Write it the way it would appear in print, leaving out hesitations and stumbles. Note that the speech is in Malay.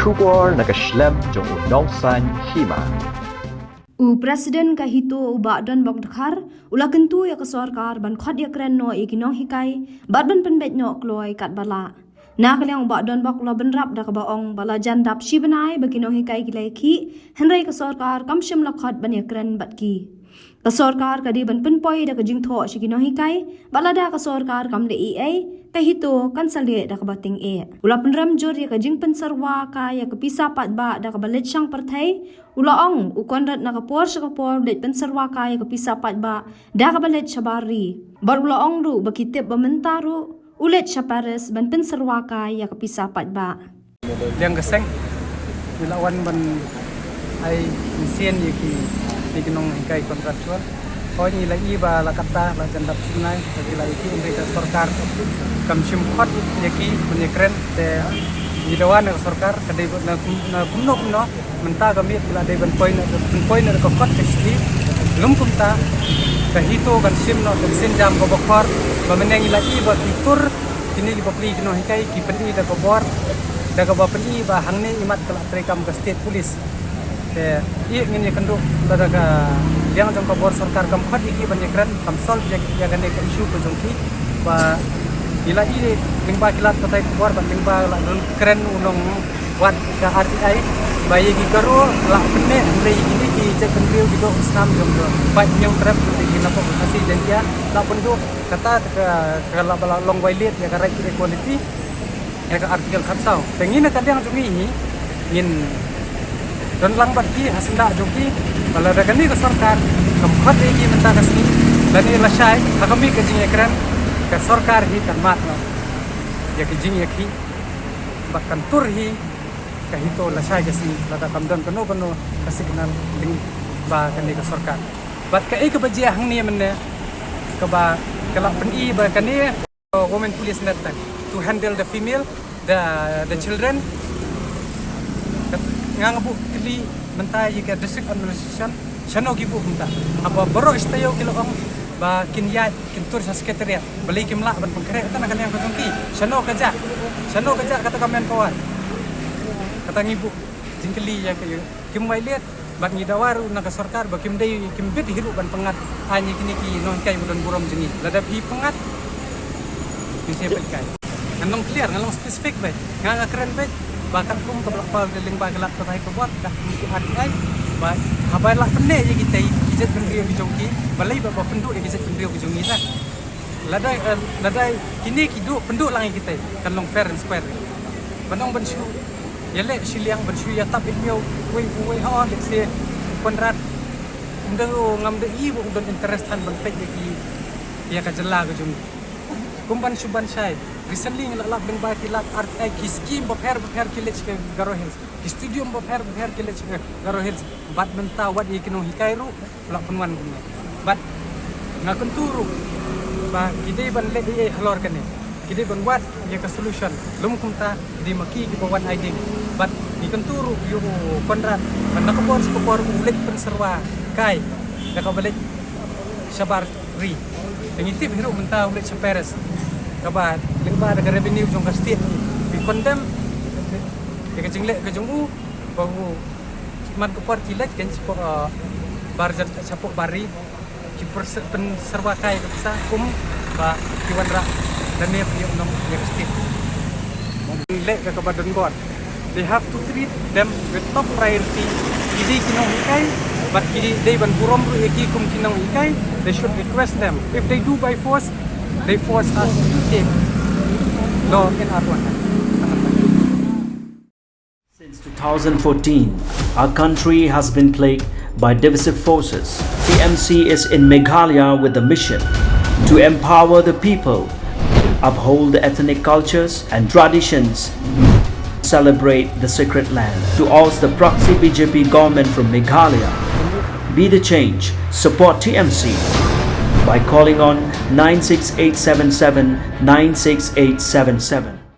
Shubor nakaslem jong unongsan hima. Presiden kahito uba don bok dakhar ula kentu ya ke sarkar ban khot ya kren no ikinong hikai bat ban penbet no kloi kat bala na kalyang uba don bok la ban rap da ka baong bala jandap shibanai bakinong hikai kilai ki henrai ke sarkar kam shim la khot ban ya kren bat ki ke sarkar kadi ban penpoi da ka jingtho shikinong hikai bala da ke sarkar kam le ai kahito kan sali da ka bating ula penram jor ya ka jing pensarwa ka ya ke pisa pat ba da ka balet sang partai ula ong ukon rat nakapor sa kapor det pensarwa ka ya ke pisa pat ba da ka balet sabari bar ula ong ru bakitip bamentaru ulet sa pares ban pensarwa ka ya ke pisa pat ba liang geseng dilawan ban ai misien ki nong hikai kontraktual ko ni la iba la kata la jandap sunai bagi la iki mereka sarkar kam sim khot yaki punya te didawan ke sarkar kadai na kumno menta kami bila dai ban poin ko khot kesti lum kumta kahito kan sim no sen jam ko bokor bameneng la iba titur kini li bapli kino hikai ki peni da ko bor da ko bapni ba hangne imat kala trekam ke state police te i ngini kanduk daga yang jong kabor sarkar kam khot iki banjekran kam sol ya gane kam isu ko jongki ba ila ini lingba kilat kotai kabor ba lingba la keren unong wat ka RTI bayi gi garo la penne rei ini ki cek penriu di dok snam jong do ba nyong trap di na ko asi jantia la pendu kata ka la bala long wailet ya ka right equality ya ka artikel khatsau pengina kadang jongi ini ngin dan lang bagi hasinda joki kalau ada kini ke sarkar keempat ini minta kasih dan ini rasai kami kejing ekran ke sarkar hi termat no ya kejing ekhi bahkan tur hi kahito rasai kasih lada kamdan keno kasih kenal ding ba kini ke sarkar bat ke bajia hang ni menne ke ba kelak peni ba kini women police net to handle the female the children ngangabu kili mentai jika district administration chano gibu minta apa baro istayo kilo ang ba kinyat kintur sa sekretariat beli kimla ban pengkere tan akan yang kejongki chano kerja kata kamen kawan kata ngibu jingkeli ya kayu kim wailet bak ngidawaru na ka sarkar ba kim dai kim bit hiru ban pengat anyi kini ki non kai budan burom jeni ladap hi pengat bisa pekai nganong clear nganong spesifik baik nganga keren baik bahkan kum keblak paling bagelat ketai kebuat dah mesti RTI baik habai lah penne je kita kijat pendiriu bijongki balai bapa penduk je kijat pendiriu bijongki lah ladai kini kidu penduk lang kita kan long fair and square banong bensu yale siliang bensu ya tap imeu we on let's say konrat ndero ngamde ibu don interest han ban pej ki ya ka jela ke jong kumban suban sai recently ngalak deng ba kilat RTI ki scheme bapher kilech ke Garo Hills ki stadium bapher kilech ke Garo Hills bat menta wat ikino hikairu lak penwan guna bat ngakon turu ba kidai ban le ai halor kane kidai ban wat ya ka solution lum kumta di maki ki bawan ID bat ikon turu yu konrat ban nakapor sa kapor ulit penserwa kai nakabalik sabar ri ngitip hiru menta ulit sa Paris kabat lingba ada revenue jong state we condemn ya kejing lek kejong bahu man ko par kilat kan sipo barjat sapok bari ki pen serwa kai bisa kum ba kiwan ra dan ne piyo nom ya state lek ka badan god they have to treat them with top priority idi kinong hikai but idi they ban burom ru eki kum kinong hikai they should request them if they do by force they force us to take law in our hand. Since 2014, our country has been plagued by divisive forces. TMC is in Meghalaya with the mission to empower the people, uphold the ethnic cultures and traditions, celebrate the sacred land. To oust the proxy BJP government from Meghalaya, be the change, support TMC by calling on 96877 96877.